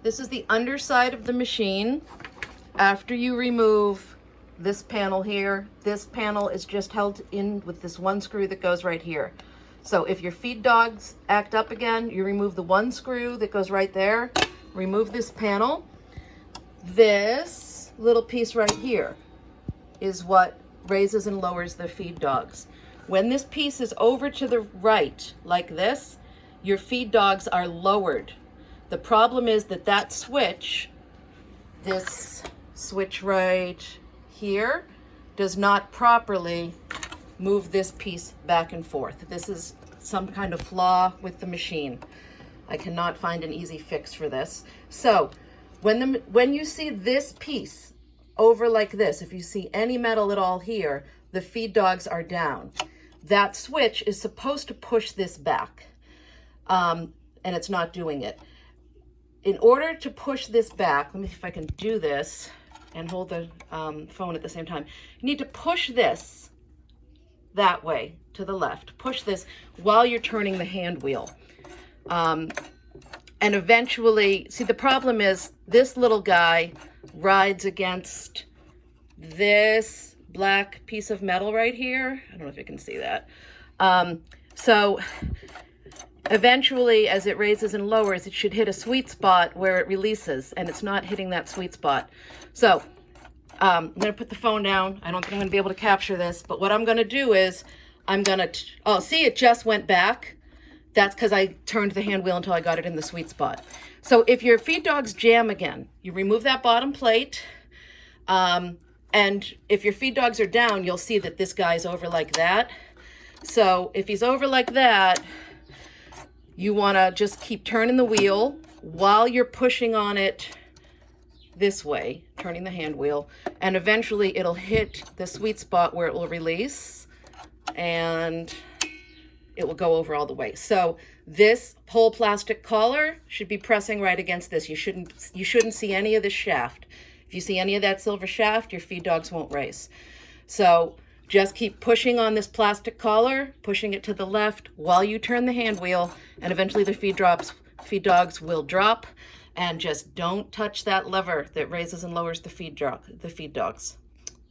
This is the underside of the machine. After you remove this panel here, this panel is just held in with this one screw that goes right here. So if your feed dogs act up again, you remove the one screw that goes right there, remove this panel. This little piece right here is what raises and lowers the feed dogs. When this piece is over to the right, like this, your feed dogs are lowered. The problem is that that switch, this switch right here, does not properly move this piece back and forth. This is some kind of flaw with the machine. I cannot find an easy fix for this. So when you see this piece over like this, if you see any metal at all here, the feed dogs are down. That switch is supposed to push this back, and it's not doing it. In order to push this back, let me see if I can do this and hold the phone at the same time. You need to push this that way to the left. Push this while you're turning the hand wheel. And eventually, see, the problem is this little guy rides against this black piece of metal right here. I don't know if you can see that. So eventually, as it raises and lowers, it should hit a sweet spot where it releases, and it's not hitting that sweet spot. So I'm going to put the phone down. I don't think I'm going to be able to capture this, but what I'm going to do is I'm going to, oh, see, it just went back. That's because I turned the hand wheel until I got it in the sweet spot. So if your feed dogs jam again, you remove that bottom plate, and if your feed dogs are down, you'll see that this guy's over like that. So if he's over like that, you want to just keep turning the wheel while you're pushing on it this way, turning the hand wheel, and eventually it'll hit the sweet spot where it will release and it will go over all the way. So this whole plastic collar should be pressing right against this. You shouldn't see any of this shaft. If you see any of that silver shaft, your feed dogs won't race. So just keep pushing on this plastic collar, pushing it to the left while you turn the hand wheel, and eventually the feed dogs will drop. And just don't touch that lever that raises and lowers the feed dogs.